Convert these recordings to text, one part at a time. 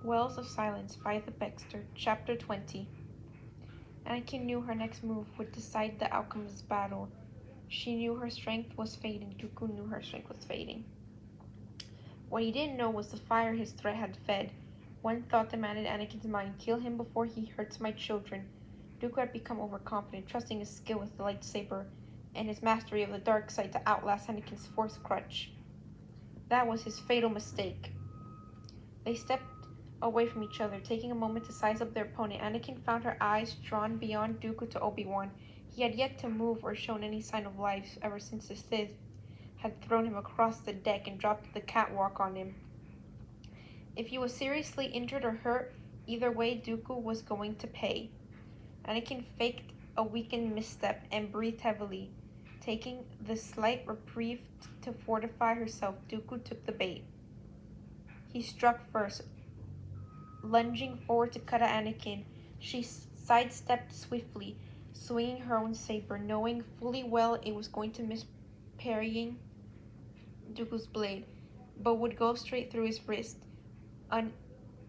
Wells of Silence by TheBeckster, Chapter 20. Anakin knew her next move would decide the outcome of this battle. She knew her strength was fading. Dooku knew her strength was fading. What he didn't know was the fire his threat had fed. One thought demanded Anakin's mind: kill him before he hurts my children. Dooku had become overconfident, trusting his skill with the lightsaber and his mastery of the dark side to outlast Anakin's force crutch. That was his fatal mistake. They stepped away from each other, taking a moment to size up their opponent. Anakin found her eyes drawn beyond Dooku to Obi-Wan. He had yet to move or shown any sign of life ever since the Sith had thrown him across the deck and dropped the catwalk on him. If he was seriously injured or hurt, either way Dooku was going to pay. Anakin faked a weakened misstep and breathed heavily. Taking the slight reprieve to fortify herself, Dooku took the bait. He struck first, lunging forward to cut at Anakin. She sidestepped swiftly, swinging her own saber, knowing fully well it was going to miss parrying Dooku's blade, but would go straight through his wrist. An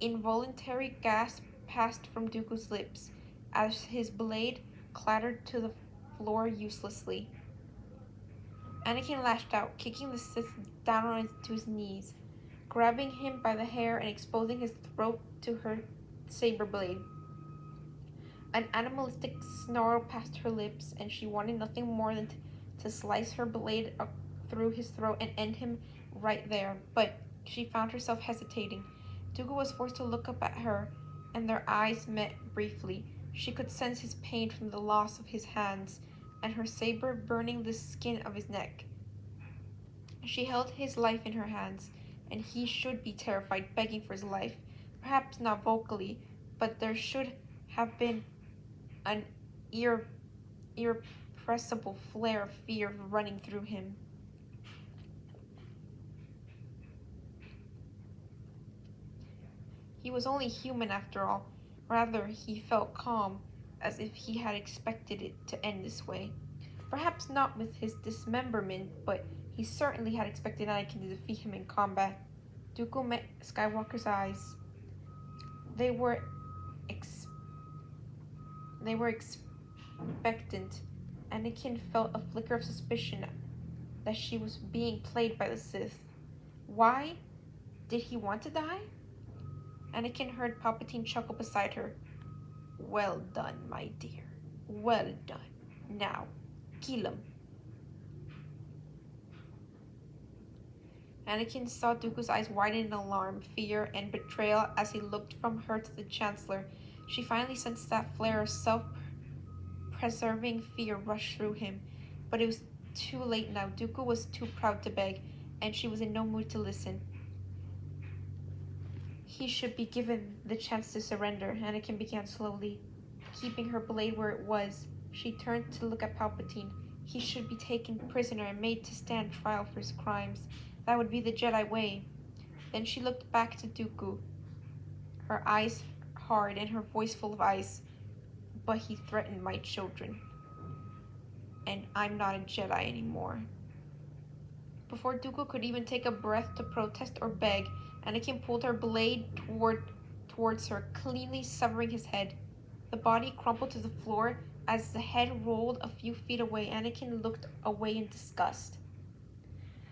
involuntary gasp passed from Dooku's lips as his blade clattered to the floor uselessly. Anakin lashed out, kicking the Sith down to his knees, grabbing him by the hair and exposing his throat to her saber blade. An animalistic snarl passed her lips, and she wanted nothing more than to slice her blade up through his throat and end him right there, but she found herself hesitating. Dooku was forced to look up at her, and their eyes met briefly. She could sense his pain from the loss of his hands, and her saber burning the skin of his neck. She held his life in her hands, and he should be terrified, begging for his life. Perhaps not vocally, but there should have been an irrepressible flare of fear running through him. He was only human after all. Rather, he felt calm, as if he had expected it to end this way. Perhaps not with his dismemberment, but he certainly had expected Anakin to defeat him in combat. Dooku met Skywalker's eyes. They were expectant. Anakin felt a flicker of suspicion that she was being played by the Sith. Why? Did he want to die? Anakin heard Palpatine chuckle beside her. Well done, my dear. Well done. Now, kill him. Anakin saw Dooku's eyes widen in alarm, fear, and betrayal as he looked from her to the Chancellor. She finally sensed that flare of self-preserving fear rush through him. But it was too late now. Dooku was too proud to beg, and she was in no mood to listen. He should be given the chance to surrender. Anakin began slowly, keeping her blade where it was. She turned to look at Palpatine. He should be taken prisoner and made to stand trial for his crimes. That would be the Jedi way. Then she looked back to Dooku, her eyes hard and her voice full of ice. But he threatened my children, and I'm not a Jedi anymore. Before Dooku could even take a breath to protest or beg, Anakin pulled her blade towards her, cleanly severing his head. The body crumpled to the floor as the head rolled a few feet away. Anakin looked away in disgust.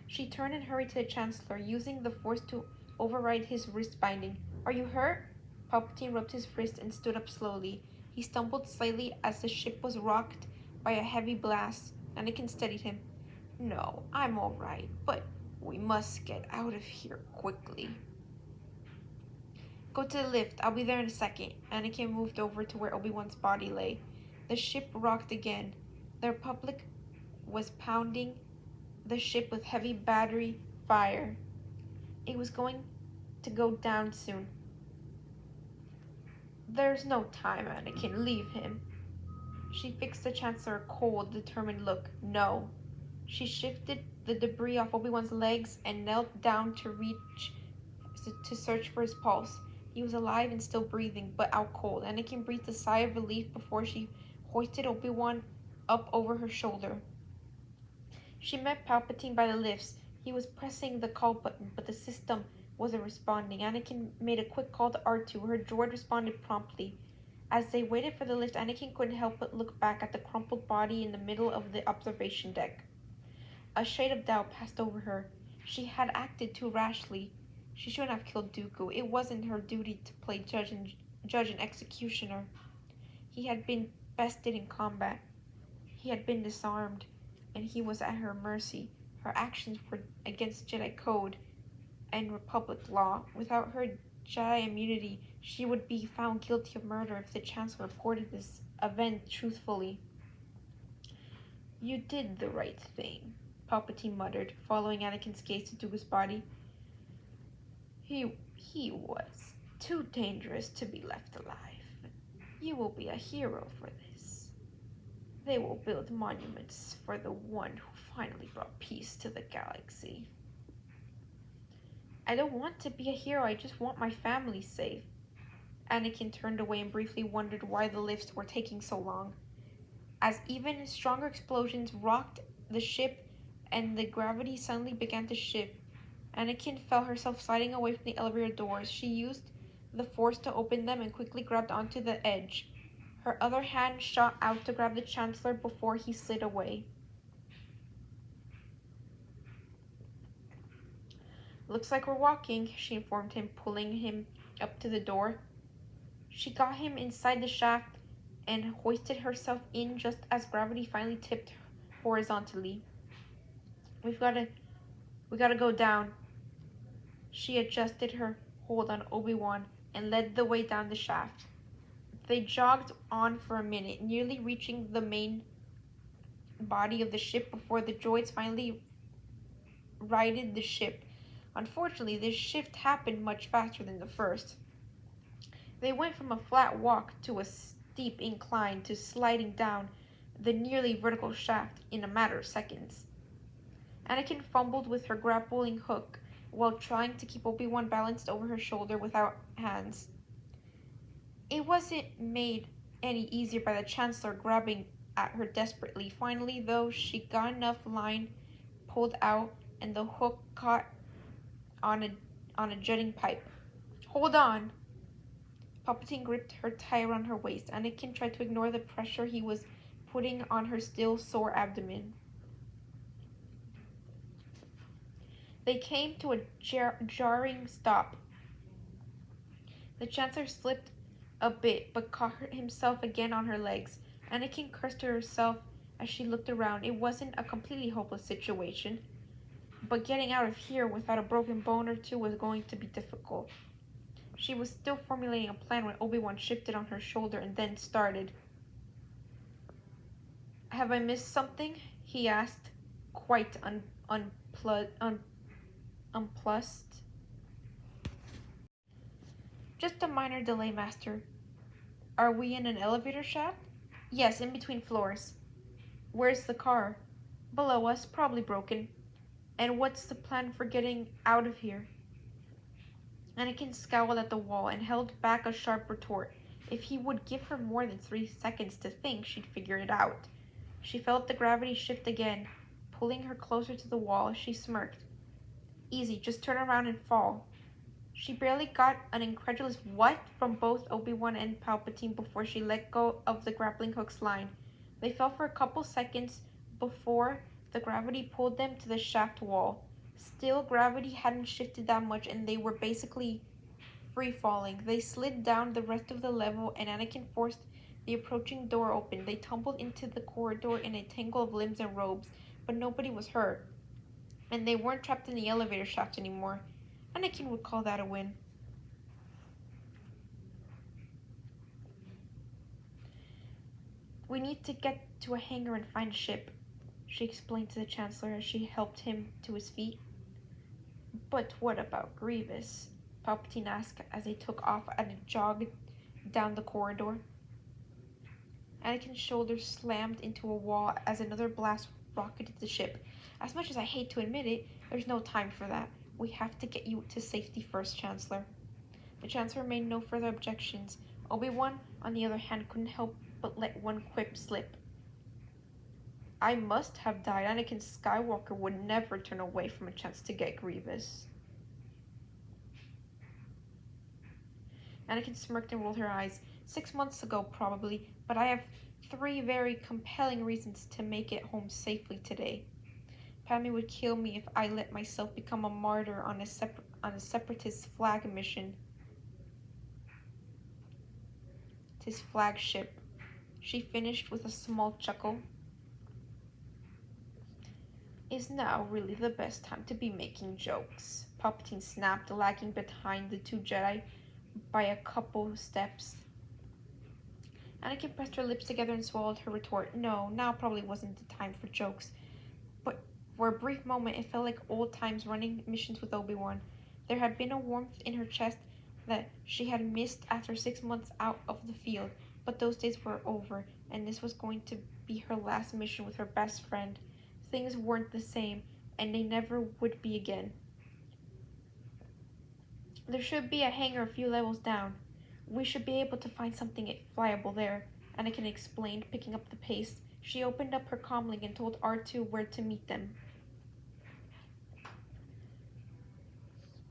She turned and hurried to the Chancellor, using the Force to override his wrist binding. Are you hurt? Palpatine rubbed his wrist and stood up slowly. He stumbled slightly as the ship was rocked by a heavy blast. Anakin steadied him. No, I'm all right, but we must get out of here quickly. Go to the lift. I'll be there in a second. Anakin moved over to where Obi-Wan's body lay. The ship rocked again. The Republic was pounding the ship with heavy battery fire. It was going to go down soon. There's no time, Anakin. Leave him. She fixed the Chancellor a cold, determined look. No. She shifted the debris off Obi-Wan's legs and knelt down to search for his pulse. He was alive and still breathing, but out cold. Anakin breathed a sigh of relief before she hoisted Obi-Wan up over her shoulder. She met Palpatine by the lifts. He was pressing the call button, but the system wasn't responding. Anakin made a quick call to R2. Her droid responded promptly. As they waited for the lift, Anakin couldn't help but look back at the crumpled body in the middle of the observation deck. A shade of doubt passed over her. She had acted too rashly. She shouldn't have killed Dooku. It wasn't her duty to play judge and executioner. He had been bested in combat. He had been disarmed, and he was at her mercy. Her actions were against Jedi code and Republic law. Without her Jedi immunity, she would be found guilty of murder if the Chancellor reported this event truthfully. You did the right thing, Palpatine muttered, following Anakin's gaze to Dooku's body. He was too dangerous to be left alive. You will be a hero for this. They will build monuments for the one who finally brought peace to the galaxy. I don't want to be a hero, I just want my family safe. Anakin turned away and briefly wondered why the lifts were taking so long. As even stronger explosions rocked the ship and the gravity suddenly began to shift, Anakin felt herself sliding away from the elevator doors. She used the Force to open them and quickly grabbed onto the edge. Her other hand shot out to grab the Chancellor before he slid away. Looks like we're walking, she informed him, pulling him up to the door. She got him inside the shaft and hoisted herself in just as gravity finally tipped horizontally. We gotta go down. She adjusted her hold on Obi-Wan and led the way down the shaft. They jogged on for a minute, nearly reaching the main body of the ship before the droids finally righted the ship. Unfortunately, this shift happened much faster than the first. They went from a flat walk to a steep incline to sliding down the nearly vertical shaft in a matter of seconds. Anakin fumbled with her grappling hook while trying to keep Obi-Wan balanced over her shoulder without hands. It wasn't made any easier by the Chancellor grabbing at her desperately. Finally, though, she got enough line pulled out and the hook caught on a jutting pipe. Hold on! Palpatine gripped her tight around her waist. Anakin tried to ignore the pressure he was putting on her still sore abdomen. They came to a jarring stop. The Chancellor slipped a bit, but caught himself again on her legs. Anakin cursed to herself as she looked around. It wasn't a completely hopeless situation, but getting out of here without a broken bone or two was going to be difficult. She was still formulating a plan when Obi-Wan shifted on her shoulder and then started. Have I missed something? He asked, quite unplussed. Just a minor delay, Master. Are we in an elevator shaft? Yes, in between floors. Where's the car? Below us, probably broken. And what's the plan for getting out of here? Anakin scowled at the wall and held back a sharp retort. If he would give her more than 3 seconds to think, she'd figure it out. She felt the gravity shift again, pulling her closer to the wall. She smirked. Easy, just turn around and fall. She barely got an incredulous what from both Obi-Wan and Palpatine before she let go of the grappling hook's line. They fell for a couple seconds before the gravity pulled them to the shaft wall. Still, gravity hadn't shifted that much and they were basically free-falling. They slid down the rest of the level and Anakin forced the approaching door open. They tumbled into the corridor in a tangle of limbs and robes, but nobody was hurt. And they weren't trapped in the elevator shaft anymore. Anakin would call that a win. We need to get to a hangar and find a ship, she explained to the Chancellor as she helped him to his feet. But what about Grievous? Palpatine asked as they took off at a jog down the corridor. Anakin's shoulders slammed into a wall as another blast rocketed the ship. As much as I hate to admit it, there's no time for that. We have to get you to safety first, Chancellor. The Chancellor made no further objections. Obi-Wan, on the other hand, couldn't help but let one quip slip. I must have died. Anakin Skywalker would never turn away from a chance to get Grievous. Anakin smirked and rolled her eyes. 6 months ago, probably, but I have 3 very compelling reasons to make it home safely today. Padme would kill me if I let myself become a martyr on a separatist flag mission. His flagship. She finished with a small chuckle. Is now really the best time to be making jokes? Palpatine snapped, lagging behind the 2 Jedi by a couple steps. Anakin pressed her lips together and swallowed her retort. No, now probably wasn't the time for jokes. But for a brief moment, it felt like old times running missions with Obi-Wan. There had been a warmth in her chest that she had missed after 6 months out of the field, but those days were over, and this was going to be her last mission with her best friend. Things weren't the same, and they never would be again. There should be a hangar a few levels down. We should be able to find something flyable there, Anakin explained, picking up the pace. She opened up her comlink and told R2 where to meet them.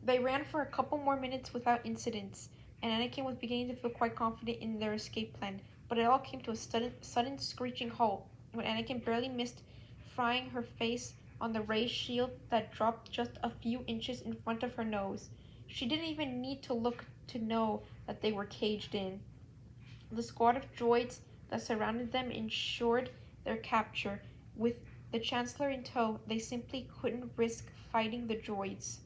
They ran for a couple more minutes without incidents, and Anakin was beginning to feel quite confident in their escape plan, but it all came to a sudden screeching halt when Anakin barely missed frying her face on the raised shield that dropped just a few inches in front of her nose. She didn't even need to look to know that they were caged in. The squad of droids that surrounded them ensured their capture. With the Chancellor in tow, they simply couldn't risk fighting the droids.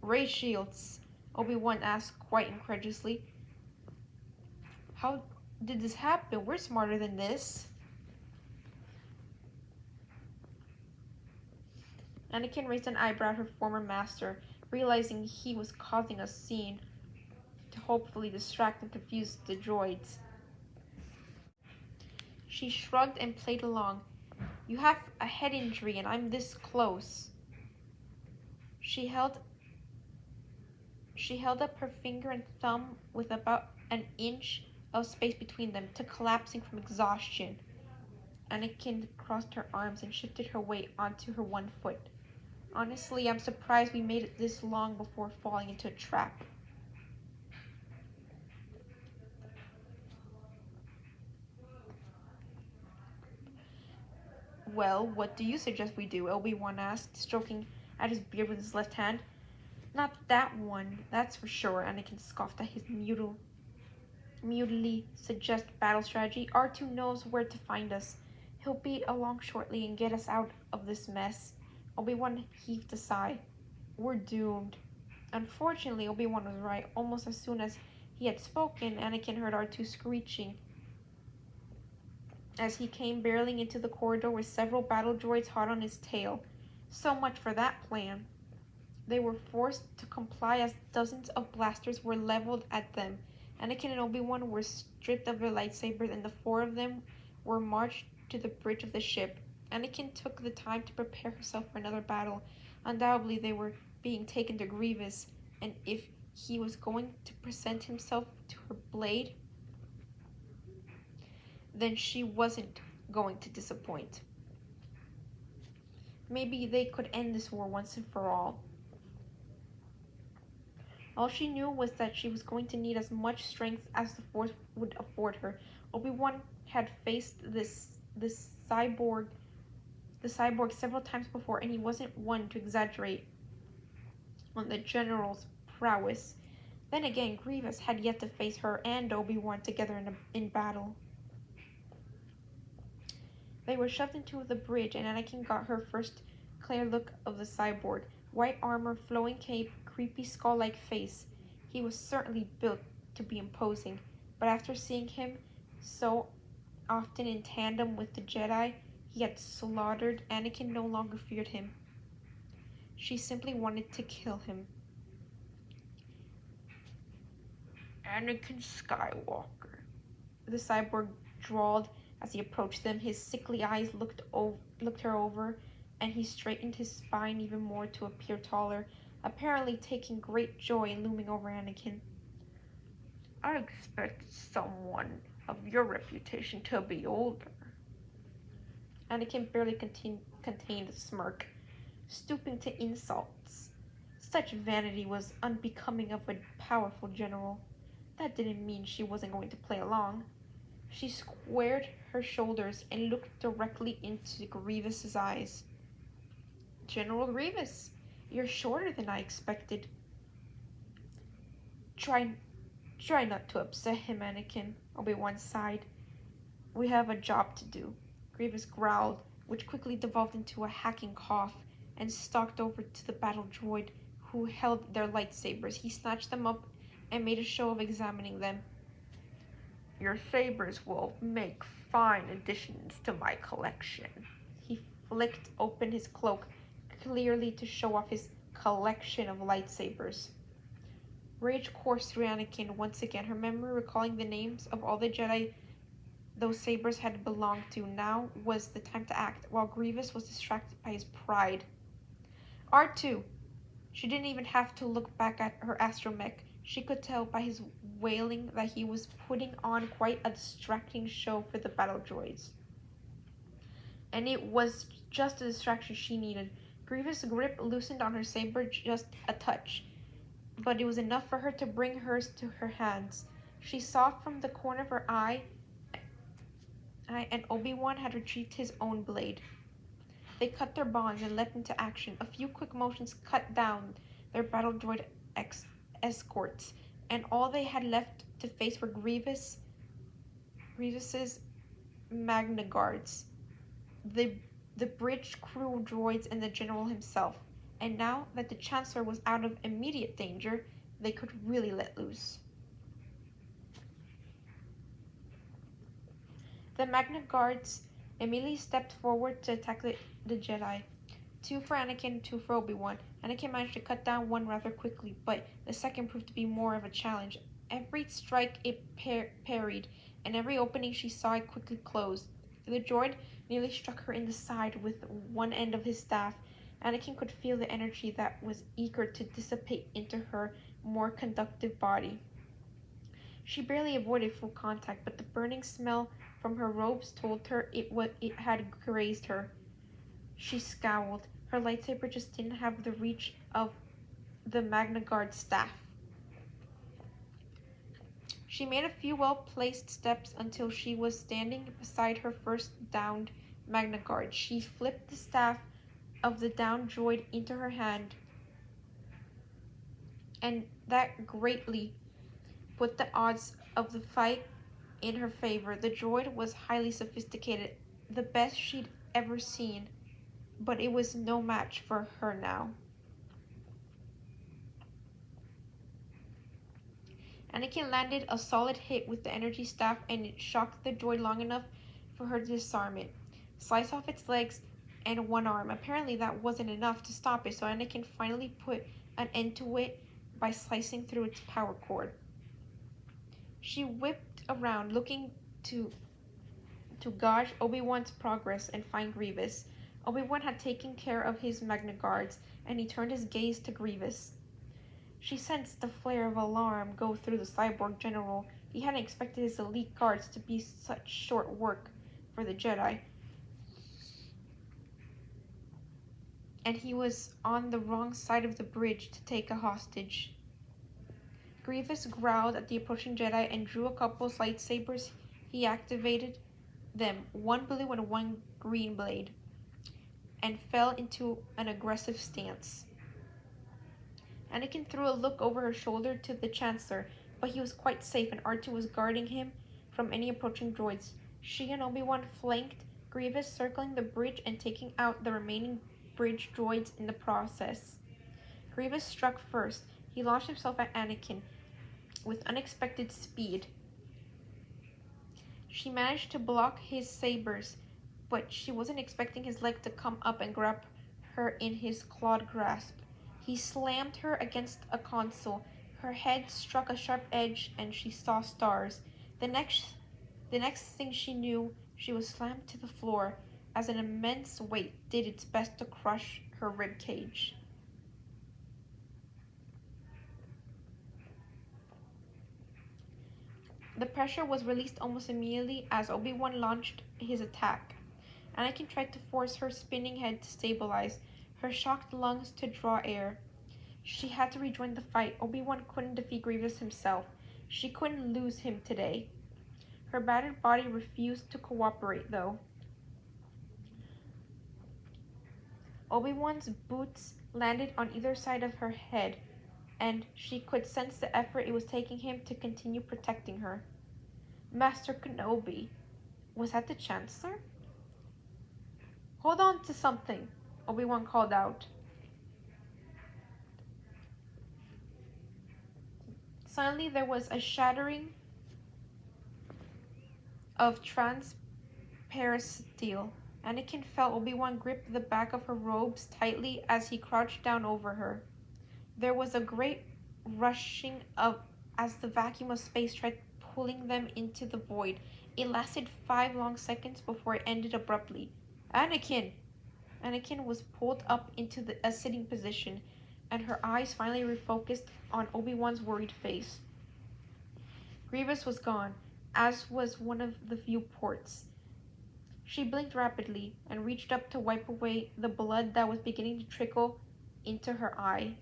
Ray shields, Obi-Wan asked quite incredulously. How did this happen? We're smarter than this. Anakin raised an eyebrow at her former master, realizing he was causing a scene to hopefully distract and confuse the droids. She shrugged and played along. You have a head injury and I'm this close. She held up her finger and thumb with about an inch of space between them to collapsing from exhaustion. Anakin crossed her arms and shifted her weight onto her one foot. Honestly, I'm surprised we made it this long before falling into a trap. Well, what do you suggest we do? Obi-Wan asked, stroking at his beard with his left hand. Not that one, that's for sure. Anakin scoffed at his mutely suggest battle strategy. R2 knows where to find us. He'll be along shortly and get us out of this mess. Obi-Wan heaved a sigh. We're doomed. Unfortunately, Obi-Wan was right. Almost as soon as he had spoken, Anakin heard R2 screeching as he came barreling into the corridor with several battle droids hot on his tail. So much for that plan. They were forced to comply as dozens of blasters were leveled at them. Anakin and Obi-Wan were stripped of their lightsabers, and the 4 of them were marched to the bridge of the ship. Anakin took the time to prepare herself for another battle. Undoubtedly, they were being taken to Grievous, and if he was going to present himself to her blade, then she wasn't going to disappoint. Maybe they could end this war once and for all. All she knew was that she was going to need as much strength as the Force would afford her. Obi-Wan had faced the cyborg several times before, and he wasn't one to exaggerate on the general's prowess. Then again, Grievous had yet to face her and Obi-Wan together in battle. They were shoved into the bridge, and Anakin got her first clear look of the cyborg. White armor, flowing cape, creepy skull-like face. He was certainly built to be imposing, but after seeing him so often in tandem with the Jedi he had slaughtered, Anakin no longer feared him. She simply wanted to kill him. Anakin Skywalker, the cyborg drawled as he approached them. His sickly eyes looked her over, and he straightened his spine even more to appear taller, apparently taking great joy in looming over Anakin. I expect someone of your reputation to be older. Anakin barely contained a smirk. Stooping to insults, Such vanity was unbecoming of a powerful general. That didn't mean she wasn't going to play along. She squared her shoulders and looked directly into Grievous's eyes. General Grievous, you're shorter than I expected. Try not to upset him, Anakin, Obi-Wan sighed. We have a job to do. Grievous growled, which quickly devolved into a hacking cough, and stalked over to the battle droid who held their lightsabers. He snatched them up and made a show of examining them. Your sabers will make fine additions to my collection. He flicked open his cloak, clearly to show off his collection of lightsabers. Rage coursed through Anakin once again, her memory recalling the names of all the Jedi those sabers had belonged to. Now was the time to act, while Grievous was distracted by his pride. R2! She didn't even have to look back at her astromech. She could tell by his wailing that he was putting on quite a distracting show for the battle droids. And it was just the distraction she needed. Grievous' grip loosened on her saber just a touch, but it was enough for her to bring hers to her hands. She saw from the corner of her eye and Obi-Wan had retrieved his own blade. They cut their bonds and leapt into action. A few quick motions cut down their battle droid escorts, and all they had left to face were Grievous's Magna Guards, the bridge crew droids, and the general himself. And now that the Chancellor was out of immediate danger, they could really let loose. The Magna Guards immediately stepped forward to attack the Jedi. 2 for Anakin, 2 for Obi-Wan. Anakin managed to cut down one rather quickly, but the second proved to be more of a challenge. Every strike it parried, and every opening she saw it quickly closed. The droid nearly struck her in the side with one end of his staff. Anakin could feel the energy that was eager to dissipate into her more conductive body. She barely avoided full contact, but the burning smell from her robes told her it had grazed her. She scowled. Her lightsaber just didn't have the reach of the Magna Guard staff. She made a few well-placed steps until she was standing beside her first downed Magna Guard. She flipped the staff of the downed droid into her hand, and that greatly put the odds of the fight in her favor. The droid was highly sophisticated, the best she'd ever seen, but it was no match for her now. Anakin landed a solid hit with the energy staff, and it shocked the droid long enough for her to disarm it, slice off its legs and one arm. Apparently that wasn't enough to stop it, so Anakin finally put an end to it by slicing through its power cord. She whipped around, looking to gauge Obi-Wan's progress and find Grievous. Obi-Wan had taken care of his Magna Guards, and he turned his gaze to Grievous. She sensed the flare of alarm go through the cyborg general. He hadn't expected his elite guards to be such short work for the Jedi. And he was on the wrong side of the bridge to take a hostage. Grievous growled at the approaching Jedi and drew a couple of lightsabers. He activated them, one blue and one green blade, and fell into an aggressive stance. Anakin threw a look over her shoulder to the Chancellor, but he was quite safe, and R2 was guarding him from any approaching droids. She and Obi-Wan flanked Grievous, circling the bridge and taking out the remaining bridge droids in the process. Grievous struck first. He launched himself at Anakin with unexpected speed. She managed to block his sabers, but she wasn't expecting his leg to come up and grab her in his clawed grasp. He slammed her against a console. Her head struck a sharp edge, and she saw stars. The next thing she knew, she was slammed to the floor as an immense weight did its best to crush her rib cage. The pressure was released almost immediately as Obi-Wan launched his attack. Anakin tried to force her spinning head to stabilize, her shocked lungs to draw air. She had to rejoin the fight. Obi-Wan couldn't defeat Grievous himself. She couldn't lose him today. Her battered body refused to cooperate, though. Obi-Wan's boots landed on either side of her head, and she could sense the effort it was taking him to continue protecting her. Master Kenobi, was that the Chancellor? Hold on to something, Obi-Wan called out. Suddenly there was a shattering of transparent steel. Anakin felt Obi-Wan grip the back of her robes tightly as he crouched down over her. There was a great rushing of as the vacuum of space tried pulling them into the void. It lasted 5 long seconds before it ended abruptly. Anakin! Anakin was pulled up into a sitting position, and her eyes finally refocused on Obi-Wan's worried face. Grievous was gone, as was one of the viewports. She blinked rapidly and reached up to wipe away the blood that was beginning to trickle into her eye.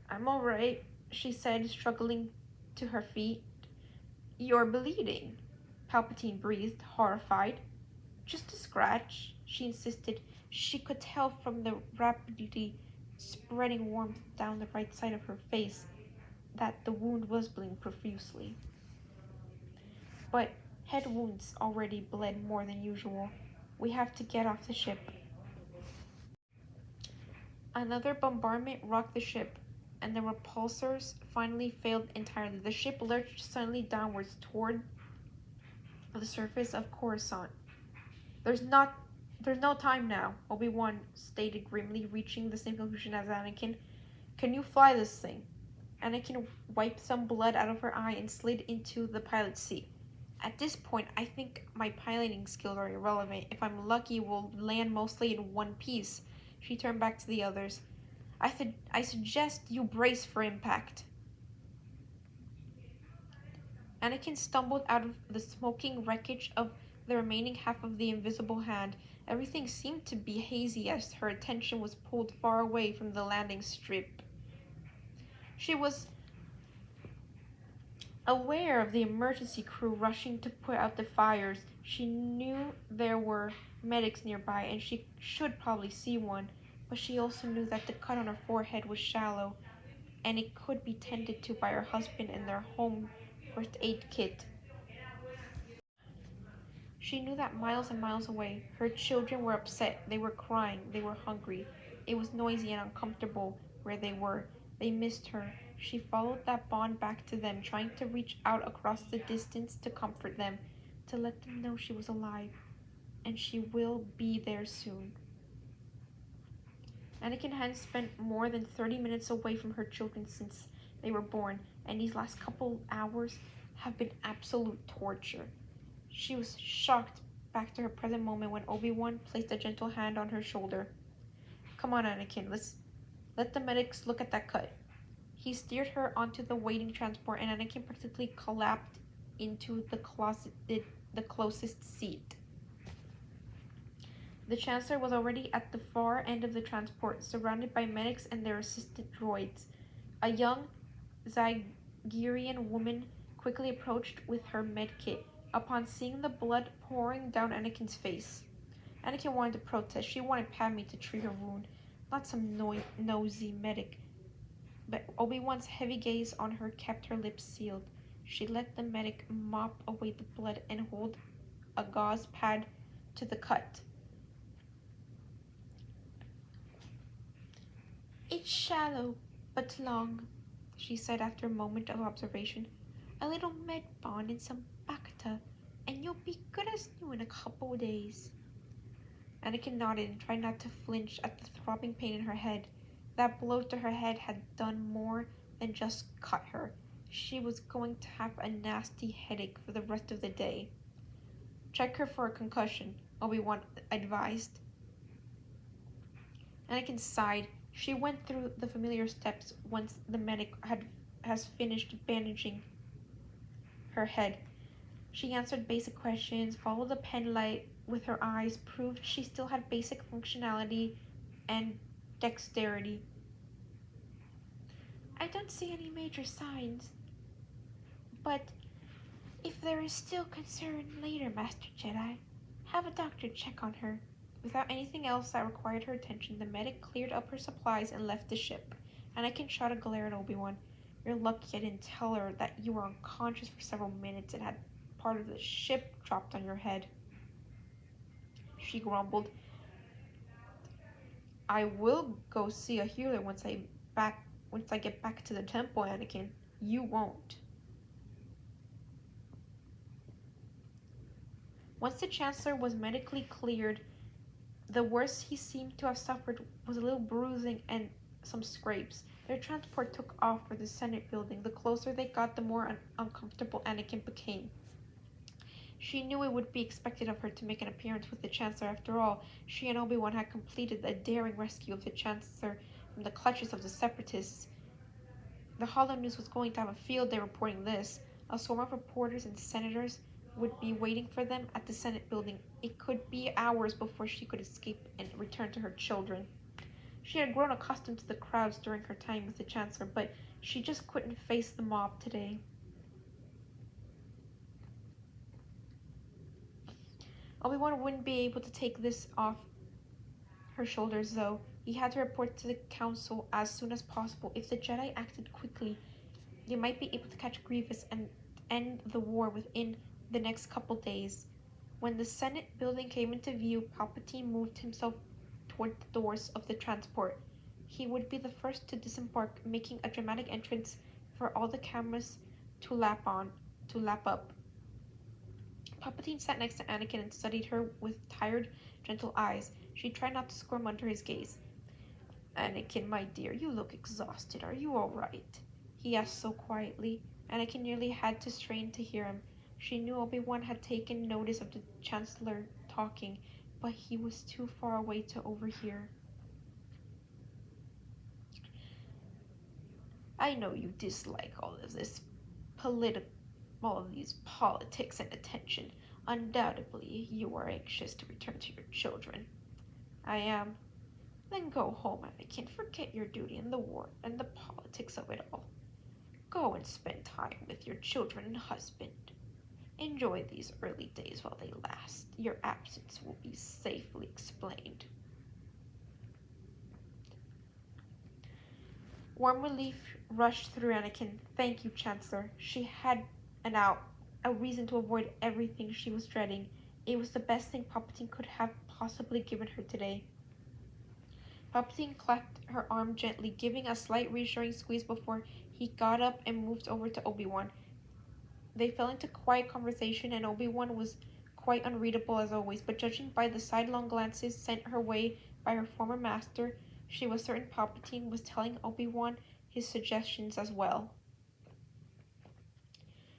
I'm all right, she said, struggling to her feet. You're bleeding, Palpatine breathed, horrified. Just a scratch, she insisted. She could tell from the rapidly spreading warmth down the right side of her face that the wound was bleeding profusely. But head wounds already bled more than usual. We have to get off the ship. Another bombardment rocked the ship, and the repulsors finally failed entirely. The ship lurched suddenly downwards toward the surface of Coruscant. There's no time now, Obi-Wan stated grimly, reaching the same conclusion as Anakin. Can you fly this thing? Anakin wiped some blood out of her eye and slid into the pilot's seat. At this point, I think my piloting skills are irrelevant. If I'm lucky, we'll land mostly in one piece. She turned back to the others. I suggest you brace for impact. Anakin stumbled out of the smoking wreckage of the remaining half of the invisible hand. Everything seemed to be hazy as her attention was pulled far away from the landing strip. She was aware of the emergency crew rushing to put out the fires. She knew there were medics nearby, and she should probably see one, but she also knew that the cut on her forehead was shallow, and it could be tended to by her husband and their home first aid kit. She knew that miles and miles away, her children were upset, they were crying, they were hungry. It was noisy and uncomfortable where they were. They missed her. She followed that bond back to them, trying to reach out across the distance to comfort them, to let them know she was alive, and she will be there soon. Anakin hadn't spent more than 30 minutes away from her children since they were born, and these last couple hours have been absolute torture. She was shocked back to her present moment when Obi-Wan placed a gentle hand on her shoulder. Come on, Anakin, let the medics look at that cut. He steered her onto the waiting transport, and Anakin practically collapsed into the closest seat. The Chancellor was already at the far end of the transport, surrounded by medics and their assistant droids. A young Zygerian woman quickly approached with her medkit upon seeing the blood pouring down Anakin's face. Anakin wanted to protest. She wanted Padme to treat her wound, not some nosy medic. But Obi-Wan's heavy gaze on her kept her lips sealed. She let the medic mop away the blood and hold a gauze pad to the cut. It's shallow, but long, she said after a moment of observation. A little med bond and some bacta, and you'll be good as new in a couple days. Anakin nodded and tried not to flinch at the throbbing pain in her head. That blow to her head had done more than just cut her. She was going to have a nasty headache for the rest of the day. Check her for a concussion, Obi-Wan advised. Anakin sighed. She went through the familiar steps once the medic has finished bandaging her head. She answered basic questions, followed the pen light with her eyes, proved she still had basic functionality and dexterity. I don't see any major signs. But if there is still concern later, Master Jedi, have a doctor check on her. Without anything else that required her attention, the medic cleared up her supplies and left the ship. Anakin shot a glare at Obi-Wan. You're lucky I didn't tell her that you were unconscious for several minutes and had part of the ship dropped on your head. She grumbled. I will go see a healer once I get back to the temple, Anakin. You won't. Once the Chancellor was medically cleared, the worst he seemed to have suffered was a little bruising and some scrapes. Their transport took off for the Senate building. The closer they got, the more uncomfortable Anakin became. She knew it would be expected of her to make an appearance with the Chancellor. After all, she and Obi-Wan had completed a daring rescue of the Chancellor from the clutches of the Separatists. The Hollow News was going to have a field day reporting this. A swarm of reporters and senators would be waiting for them at the Senate building. It could be hours before she could escape and return to her children. She had grown accustomed to the crowds during her time with the Chancellor, but she just couldn't face the mob today. Obi-Wan wouldn't be able to take this off her shoulders, though. He had to report to the Council as soon as possible. If the Jedi acted quickly, they might be able to catch Grievous and end the war within the next couple days. When the Senate building came into view, Palpatine moved himself toward the doors of the transport. He would be the first to disembark, making a dramatic entrance for all the cameras to lap up. Palpatine sat next to Anakin and studied her with tired, gentle eyes. She tried not to squirm under his gaze. Anakin, my dear, you look exhausted. Are you all right? He asked so quietly. Anakin nearly had to strain to hear him. She knew Obi-Wan had taken notice of the Chancellor talking, but he was too far away to overhear. I know you dislike all of these politics and attention. Undoubtedly, you are anxious to return to your children. I am. Then go home, Anakin. Forget your duty in the war and the politics of it all. Go and spend time with your children and husband. Enjoy these early days while they last. Your absence will be safely explained. Warm relief rushed through Anakin. Thank you, Chancellor. She had a reason to avoid everything she was dreading. It was the best thing Palpatine could have possibly given her today. Palpatine clapped her arm gently, giving a slight reassuring squeeze before he got up and moved over to Obi-Wan. They fell into quiet conversation, and Obi-Wan was quite unreadable as always, but judging by the sidelong glances sent her way by her former master, she was certain Palpatine was telling Obi-Wan his suggestions as well.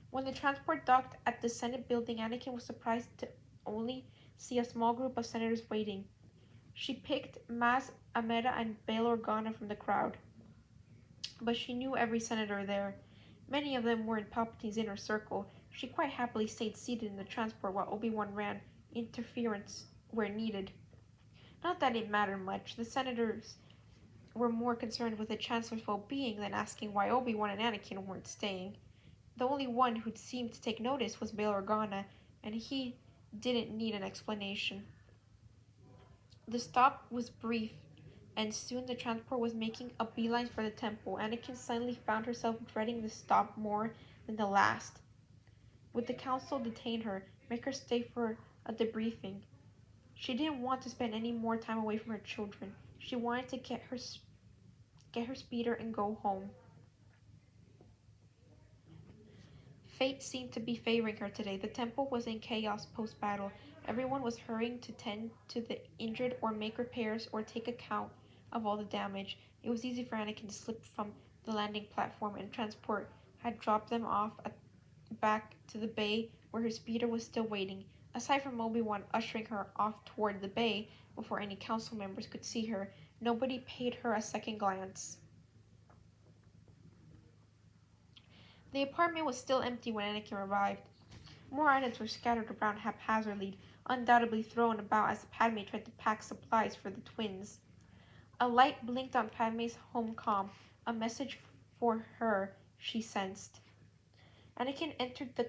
When the transport docked at the Senate building, Anakin was surprised to only see a small group of senators waiting. She picked Maz Ameda and Bail Organa from the crowd, but she knew every senator there. Many of them were in Palpatine's inner circle. She quite happily stayed seated in the transport while Obi-Wan ran interference where needed. Not that it mattered much. The senators were more concerned with the Chancellor's well-being than asking why Obi-Wan and Anakin weren't staying. The only one who seemed to take notice was Bail Organa, and he didn't need an explanation. The stop was brief, and soon the transport was making a beeline for the temple. Anakin suddenly found herself dreading the stop more than the last. Would the council detain her, make her stay for a debriefing? She didn't want to spend any more time away from her children. She wanted to get her speeder and go home. Fate seemed to be favoring her today. The temple was in chaos post-battle. Everyone was hurrying to tend to the injured or make repairs or take account of all the damage. It was easy for Anakin to slip from the landing platform, and transport had dropped them off back to the bay where her speeder was still waiting. Aside from Obi-Wan ushering her off toward the bay before any council members could see her, nobody paid her a second glance. The apartment was still empty when Anakin arrived. More items were scattered around haphazardly, undoubtedly thrown about as Padme tried to pack supplies for the twins. A light blinked on Padme's home comm, a message for her, she sensed. Anakin entered the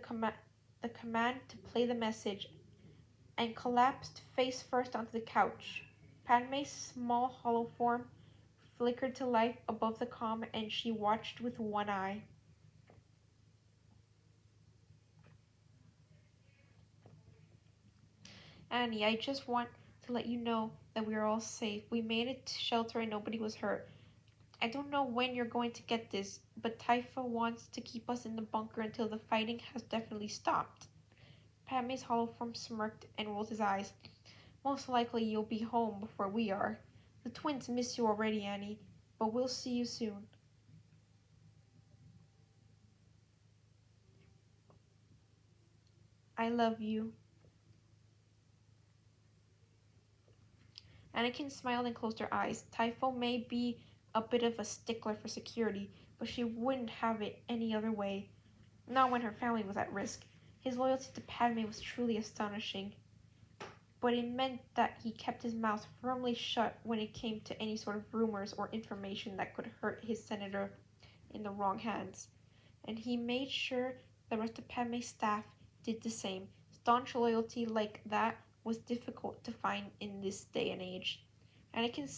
command to play the message and collapsed face first onto the couch. Padme's small hollow form flickered to life above the comm, and she watched with one eye. Annie, I just want to let you know that we are all safe. We made it to shelter and nobody was hurt. I don't know when you're going to get this, but Typha wants to keep us in the bunker until the fighting has definitely stopped. Padme's hollow form smirked and rolled his eyes. Most likely you'll be home before we are. The twins miss you already, Annie, but we'll see you soon. I love you. Anakin smiled and closed her eyes. Typho may be a bit of a stickler for security, but she wouldn't have it any other way. Not when her family was at risk. His loyalty to Padme was truly astonishing. But it meant that he kept his mouth firmly shut when it came to any sort of rumors or information that could hurt his senator in the wrong hands. And he made sure the rest of Padme's staff did the same. Staunch loyalty like that was difficult to find in this day and age. Anakin,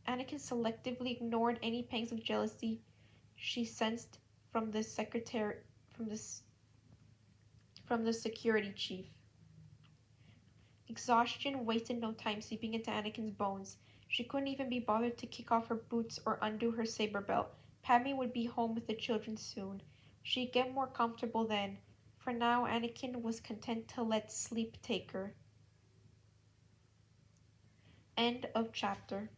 Anakin selectively ignored any pangs of jealousy she sensed from the secretary from the security chief. Exhaustion wasted no time seeping into Anakin's bones. She couldn't even be bothered to kick off her boots or undo her saber belt. Padme would be home with the children soon. She'd get more comfortable then. For now, Anakin was content to let sleep take her. End of chapter.